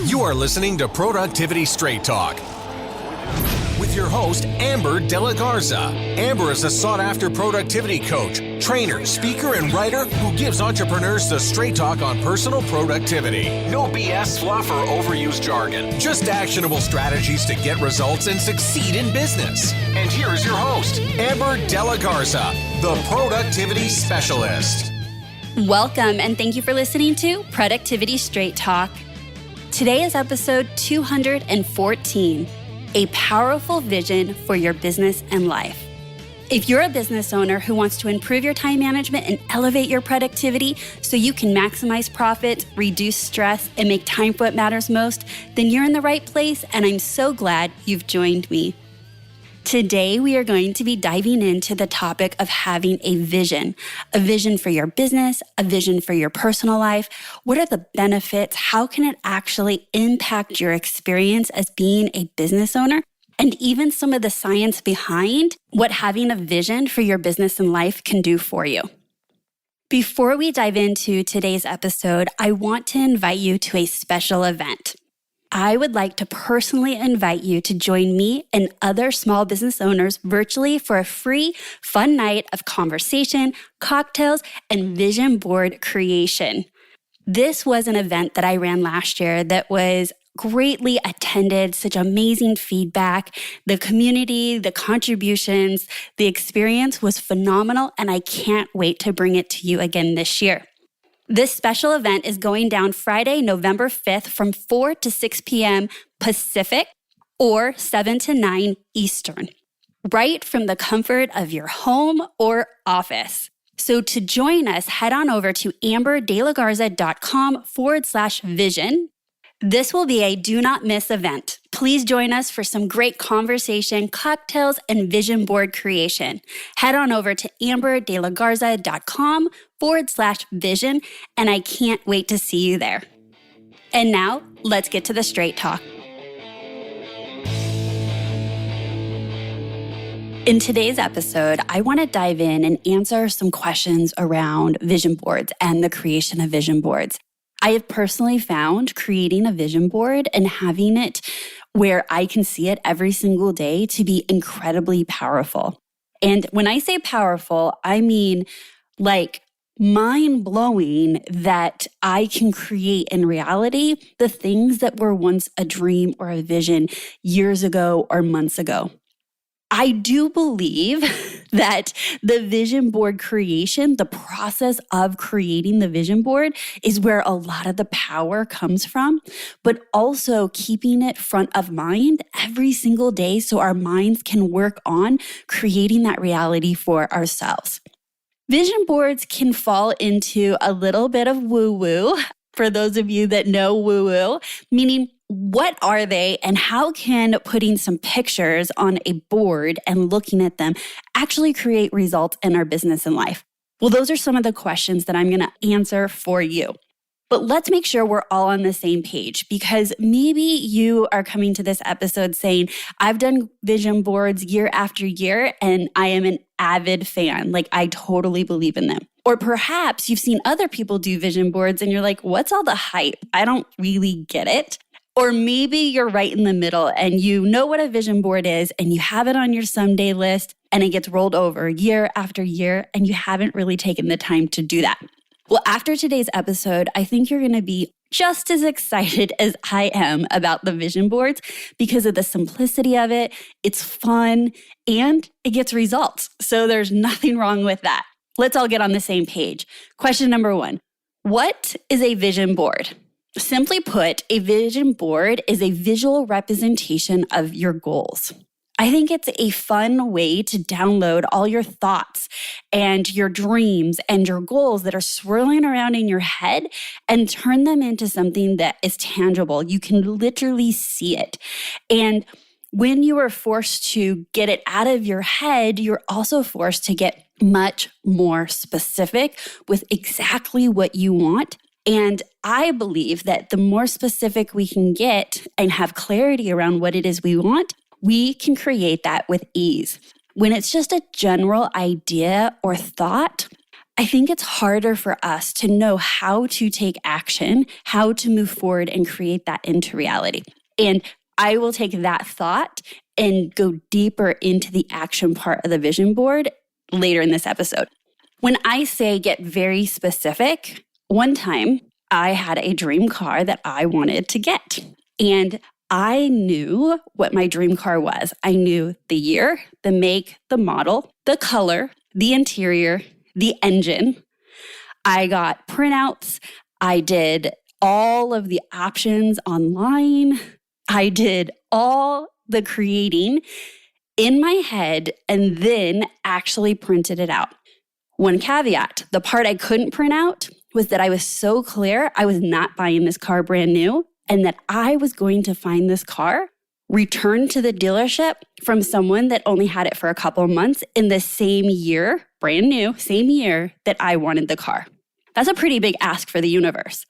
You are listening to Productivity Straight Talk with your host, Amber De La Garza. Amber is a sought-after productivity coach, trainer, speaker, and writer who gives entrepreneurs the straight talk on personal productivity. No BS, fluff, or overused jargon. Just actionable strategies to get results and succeed in business. And here is your host, Amber De La Garza, the Productivity Specialist. Welcome, and thank you for listening to Productivity Straight Talk. Today is episode 214, a powerful vision for your business and life. If you're a business owner who wants to improve your time management and elevate your productivity so you can maximize profit, reduce stress, and make time for what matters most, then you're in the right place, and I'm so glad you've joined me. Today, we are going to be diving into the topic of having a vision for your business, a vision for your personal life. What are the benefits? How can it actually impact your experience as being a business owner? And even some of the science behind what having a vision for your business and life can do for you. Before we dive into today's episode, I want to invite you to a special event. I would like to personally invite you to join me and other small business owners virtually for a free, fun night of conversation, cocktails, and vision board creation. This was an event that I ran last year that was greatly attended, such amazing feedback. The community, the contributions, the experience was phenomenal, and I can't wait to bring it to you again this year. This special event is going down Friday, November 5th from 4 to 6 p.m. Pacific or 7 to 9 Eastern, right from the comfort of your home or office. So to join us, head on over to amberdelagarza.com/vision. This will be a do not miss event. Please join us for some great conversation, cocktails, and vision board creation. Head on over to amberdelagarza.com/vision, and I can't wait to see you there. And now, let's get to the straight talk. In today's episode, I want to dive in and answer some questions around vision boards and the creation of vision boards. I have personally found creating a vision board and having it where I can see it every single day to be incredibly powerful. And when I say powerful, I mean like mind-blowing that I can create in reality the things that were once a dream or a vision years ago or months ago. I do believe that the vision board creation, the process of creating the vision board is where a lot of the power comes from, but also keeping it front of mind every single day so our minds can work on creating that reality for ourselves. Vision boards can fall into a little bit of woo-woo. For those of you that know woo-woo, meaning what are they and how can putting some pictures on a board and looking at them actually create results in our business and life? Well, those are some of the questions that I'm going to answer for you. But let's make sure we're all on the same page, because maybe you are coming to this episode saying, I've done vision boards year after year and I am an avid fan. Like, I totally believe in them. Or perhaps you've seen other people do vision boards and you're like, what's all the hype? I don't really get it. Or maybe you're right in the middle and you know what a vision board is and you have it on your someday list and it gets rolled over year after year and you haven't really taken the time to do that. Well, after today's episode, I think you're going to be just as excited as I am about the vision boards because of the simplicity of it. It's fun and it gets results. So there's nothing wrong with that. Let's all get on the same page. Question number 1, what is a vision board? Simply put, a vision board is a visual representation of your goals. I think it's a fun way to download all your thoughts and your dreams and your goals that are swirling around in your head and turn them into something that is tangible. You can literally see it. And when you are forced to get it out of your head, you're also forced to get much more specific with exactly what you want. And I believe that the more specific we can get and have clarity around what it is we want, we can create that with ease. When it's just a general idea or thought, I think it's harder for us to know how to take action, how to move forward and create that into reality. And I will take that thought and go deeper into the action part of the vision board later in this episode. When I say get very specific, one time I had a dream car that I wanted to get. And I knew what my dream car was. I knew the year, the make, the model, the color, the interior, the engine. I got printouts. I did all of the options online. I did all the creating in my head and then actually printed it out. One caveat, the part I couldn't print out was that I was so clear I was not buying this car brand new and that I was going to find this car returned to the dealership from someone that only had it for a couple of months in the same year, brand new, same year that I wanted the car. That's a pretty big ask for the universe.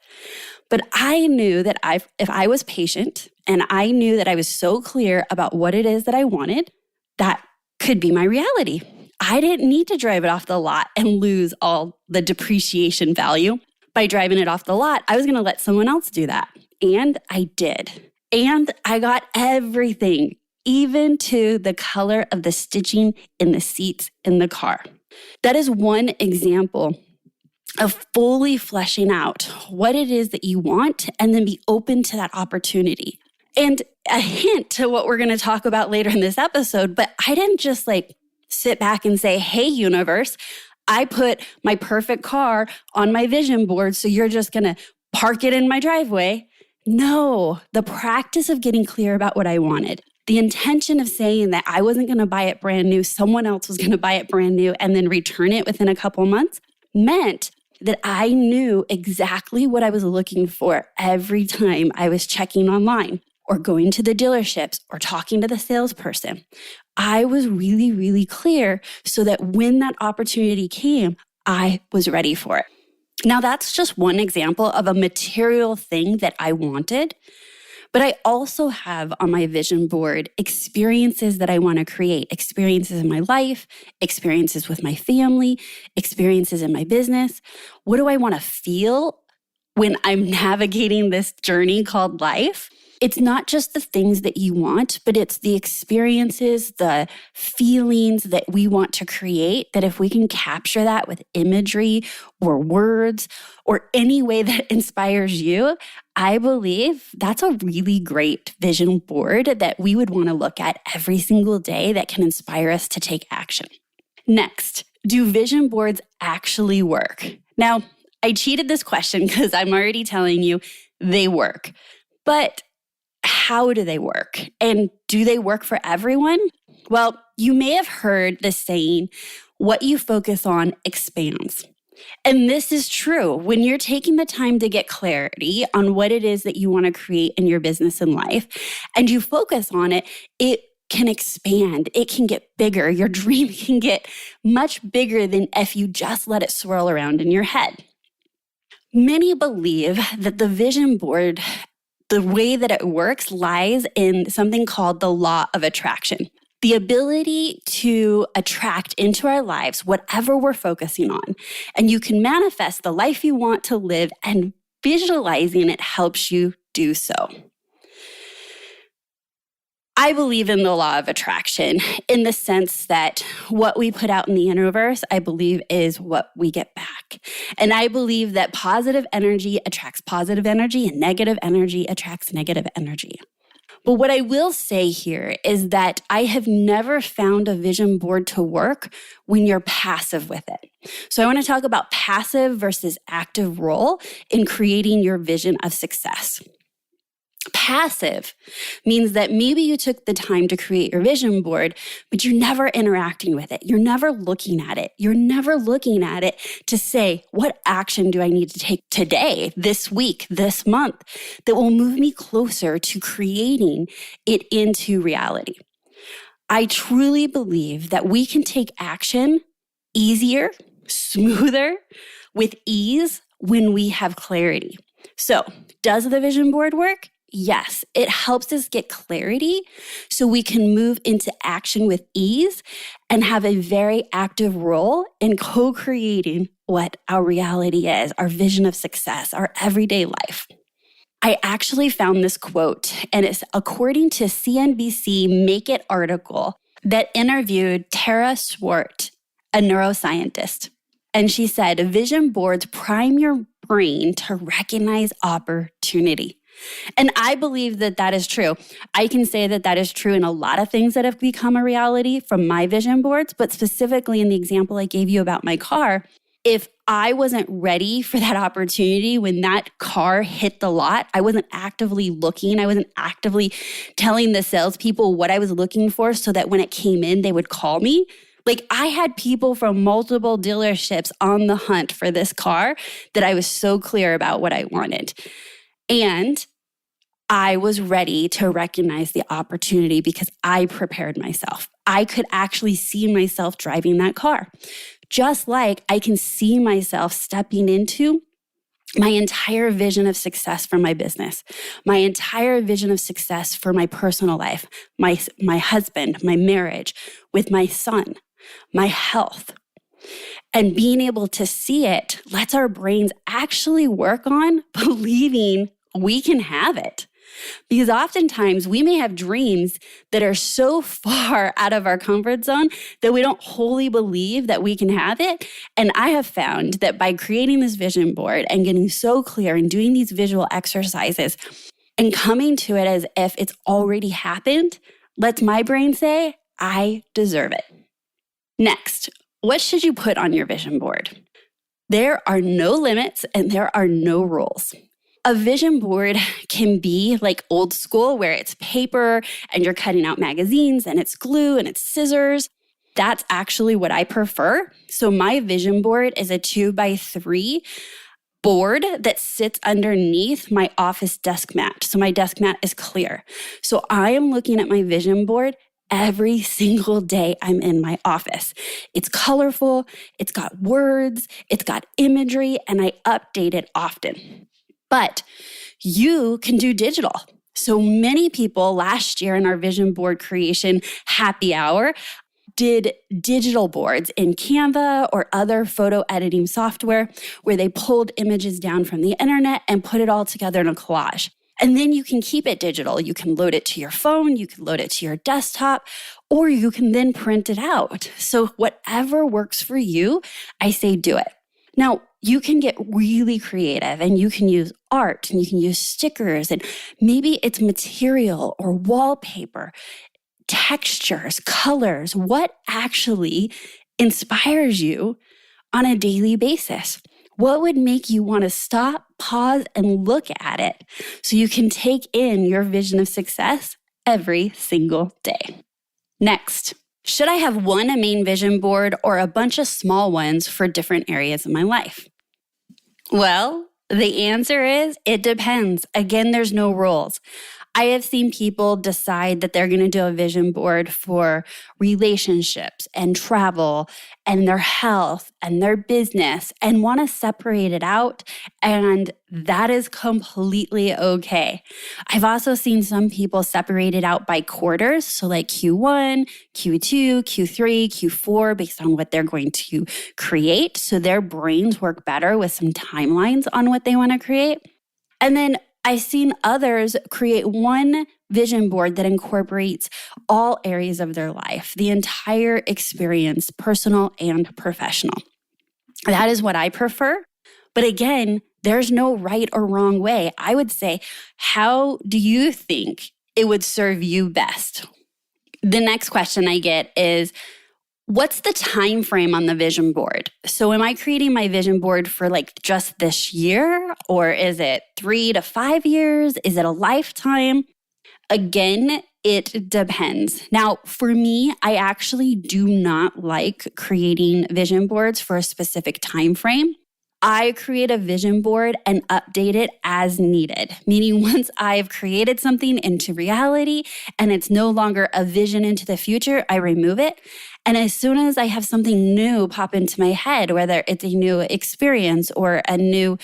But I knew that if I was patient and I knew that I was so clear about what it is that I wanted, that could be my reality. I didn't need to drive it off the lot and lose all the depreciation value. By driving it off the lot, I was going to let someone else do that. And I did. And I got everything, even to the color of the stitching in the seats in the car. That is one example of fully fleshing out what it is that you want and then be open to that opportunity. And a hint to what we're going to talk about later in this episode, but I didn't just sit back and say, hey, universe, I put my perfect car on my vision board, so you're just going to park it in my driveway. No, the practice of getting clear about what I wanted, the intention of saying that I wasn't going to buy it brand new, someone else was going to buy it brand new and then return it within a couple months, meant that I knew exactly what I was looking for every time I was checking online or going to the dealerships or talking to the salesperson. I was really, really clear so that when that opportunity came, I was ready for it. Now, that's just one example of a material thing that I wanted, but I also have on my vision board experiences that I want to create, experiences in my life, experiences with my family, experiences in my business. What do I want to feel when I'm navigating this journey called life? It's not just the things that you want, but it's the experiences, the feelings that we want to create, that if we can capture that with imagery or words or any way that inspires you, I believe that's a really great vision board that we would want to look at every single day that can inspire us to take action. Next, do vision boards actually work? Now, I cheated this question because I'm already telling you they work, but how do they work? And do they work for everyone? Well, you may have heard the saying, what you focus on expands. And this is true. When you're taking the time to get clarity on what it is that you want to create in your business and life, and you focus on it, it can expand. It can get bigger. Your dream can get much bigger than if you just let it swirl around in your head. Many believe that the vision board, the way that it works, lies in something called the law of attraction. The ability to attract into our lives whatever we're focusing on. And you can manifest the life you want to live, and visualizing it helps you do so. I believe in the law of attraction in the sense that what we put out in the universe, I believe, is what we get back. And I believe that positive energy attracts positive energy and negative energy attracts negative energy. But what I will say here is that I have never found a vision board to work when you're passive with it. So I want to talk about passive versus active role in creating your vision of success. Passive means that maybe you took the time to create your vision board, but you're never interacting with it. You're never looking at it. You're never looking at it to say, what action do I need to take today, this week, this month, that will move me closer to creating it into reality? I truly believe that we can take action easier, smoother, with ease when we have clarity. So, does the vision board work? Yes, it helps us get clarity so we can move into action with ease and have a very active role in co-creating what our reality is, our vision of success, our everyday life. I actually found this quote, and it's according to CNBC Make It article that interviewed Tara Swart, a neuroscientist. And she said, vision boards prime your brain to recognize opportunity. And I believe that that is true. I can say that that is true in a lot of things that have become a reality from my vision boards, but specifically in the example I gave you about my car, if I wasn't ready for that opportunity when that car hit the lot, I wasn't actively looking, I wasn't actively telling the salespeople what I was looking for so that when it came in, they would call me. Like I had people from multiple dealerships on the hunt for this car that I was so clear about what I wanted. And I was ready to recognize the opportunity because I prepared myself. I could actually see myself driving that car. Just like I can see myself stepping into my entire vision of success for my business, my entire vision of success for my personal life, my husband, my marriage, with my son, my health. And being able to see it lets our brains actually work on believing we can have it. Because oftentimes we may have dreams that are so far out of our comfort zone that we don't wholly believe that we can have it. And I have found that by creating this vision board and getting so clear and doing these visual exercises and coming to it as if it's already happened, lets my brain say, I deserve it. Next, what should you put on your vision board? There are no limits and there are no rules. A vision board can be like old school where it's paper and you're cutting out magazines and it's glue and it's scissors. That's actually what I prefer. So my vision board is a 2x3 board that sits underneath my office desk mat. So my desk mat is clear. So I am looking at my vision board every single day I'm in my office. It's colorful, it's got words, it's got imagery, and I update it often. But you can do digital. So many people last year in our vision board creation happy hour did digital boards in Canva or other photo editing software where they pulled images down from the internet and put it all together in a collage. And then you can keep it digital. You can load it to your phone, you can load it to your desktop, or you can then print it out. So whatever works for you, I say do it. Now, you can get really creative and you can use art and you can use stickers and maybe it's material or wallpaper, textures, colors, what actually inspires you on a daily basis. What would make you want to stop, pause, and look at it so you can take in your vision of success every single day? Next, should I have one main vision board or a bunch of small ones for different areas of my life? Well, the answer is it depends. Again, there's no rules. I have seen people decide that they're going to do a vision board for relationships and travel and their health and their business and want to separate it out. And that is completely okay. I've also seen some people separate it out by quarters. So like Q1, Q2, Q3, Q4, based on what they're going to create. So their brains work better with some timelines on what they want to create. And then I've seen others create one vision board that incorporates all areas of their life, the entire experience, personal and professional. That is what I prefer. But again, there's no right or wrong way. I would say, how do you think it would serve you best? The next question I get is, what's the time frame on the vision board? So am I creating my vision board for like just this year? Or is it 3 to 5 years? Is it a lifetime? Again, it depends. Now, for me, I actually do not like creating vision boards for a specific time frame. I create a vision board and update it as needed, meaning once I've created something into reality and it's no longer a vision into the future, I remove it. And as soon as I have something new pop into my head, whether it's a new experience or a new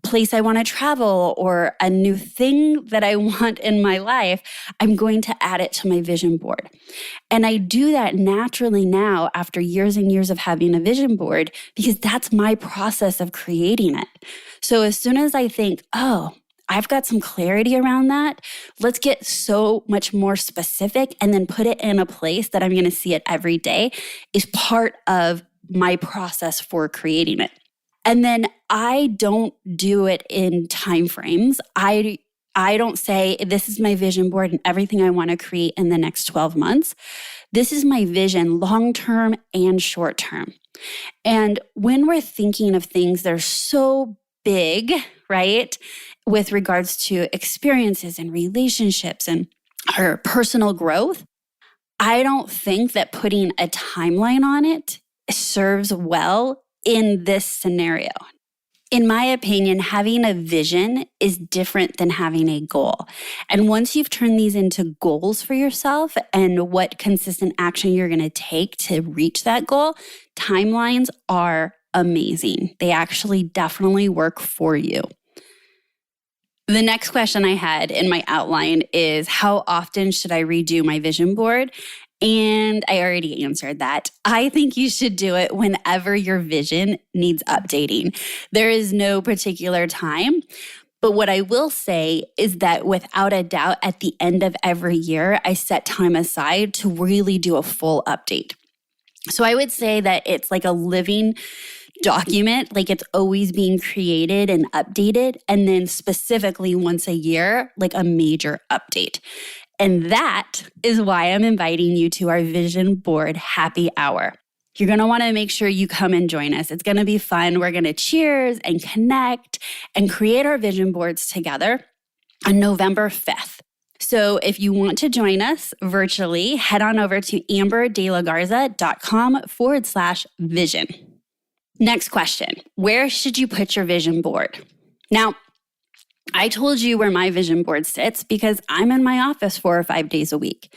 place I want to travel or a new thing that I want in my life, I'm going to add it to my vision board. And I do that naturally now after years and years of having a vision board because that's my process of creating it. So as soon as I think, oh, I've got some clarity around that, let's get so much more specific and then put it in a place that I'm going to see it every day is part of my process for creating it. And then I don't do it in time frames. I don't say, this is my vision board and everything I want to create in the next 12 months. This is my vision, long-term and short-term. And when we're thinking of things that are so big, right, with regards to experiences and relationships and our personal growth, I don't think that putting a timeline on it serves well in this scenario. In my opinion, having a vision is different than having a goal. And once you've turned these into goals for yourself and what consistent action you're going to take to reach that goal, timelines are amazing. They actually definitely work for you. The next question I had in my outline is, how often should I redo my vision board? And I already answered that. I think you should do it whenever your vision needs updating. There is no particular time. But what I will say is that without a doubt, at the end of every year, I set time aside to really do a full update. So I would say that it's like a living document, like it's always being created and updated. And then specifically once a year, like a major update. And that is why I'm inviting you to our Vision Board Happy Hour. You're going to want to make sure you come and join us. It's going to be fun. We're going to cheers and connect and create our vision boards together on November 5th. So if you want to join us virtually, head on over to amberdelagarza.com/vision. Next question, where should you put your vision board? Now, I told you where my vision board sits because I'm in my office 4 or 5 days a week.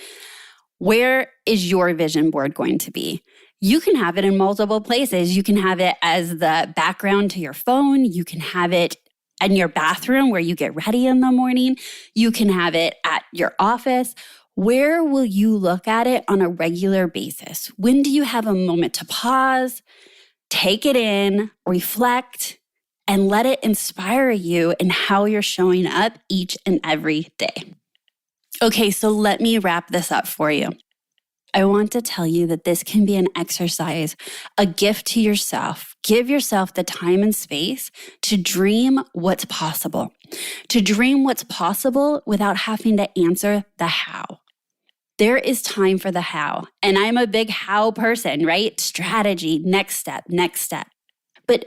Where is your vision board going to be? You can have it in multiple places. You can have it as the background to your phone. You can have it in your bathroom where you get ready in the morning. You can have it at your office. Where will you look at it on a regular basis? When do you have a moment to pause, take it in, reflect, and let it inspire you in how you're showing up each and every day? Okay, so let me wrap this up for you. I want to tell you that this can be an exercise, a gift to yourself. Give yourself the time and space to dream what's possible, to dream what's possible without having to answer the how. There is time for the how, and I'm a big how person, right? Strategy, next step. But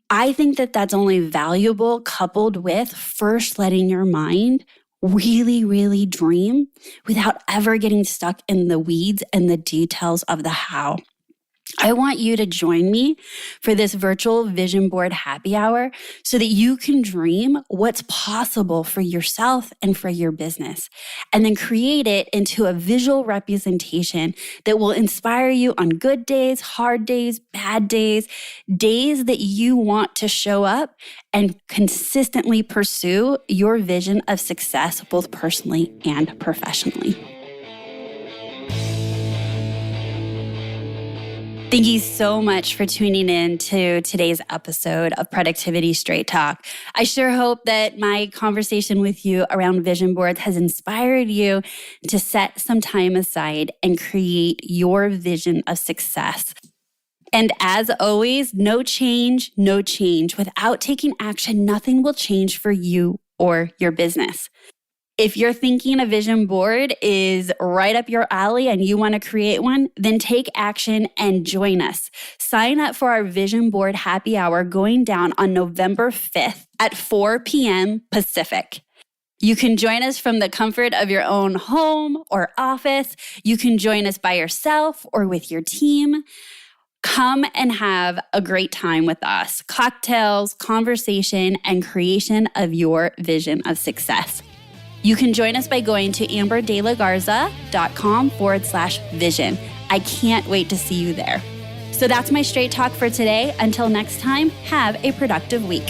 I think that that's only valuable coupled with first letting your mind really, really dream without ever getting stuck in the weeds and the details of the how. I want you to join me for this virtual vision board happy hour so that you can dream what's possible for yourself and for your business, and then create it into a visual representation that will inspire you on good days, hard days, bad days, days that you want to show up and consistently pursue your vision of success, both personally and professionally. Thank you so much for tuning in to today's episode of Productivity Straight Talk. I sure hope that my conversation with you around vision boards has inspired you to set some time aside and create your vision of success. And as always, no change. Without taking action, nothing will change for you or your business. If you're thinking a vision board is right up your alley and you want to create one, then take action and join us. Sign up for our vision board happy hour going down on November 5th at 4 p.m. Pacific. You can join us from the comfort of your own home or office. You can join us by yourself or with your team. Come and have a great time with us. Cocktails, conversation, and creation of your vision of success. You can join us by going to amberdelagarza.com/vision. I can't wait to see you there. So that's my Straight Talk for today. Until next time, have a productive week.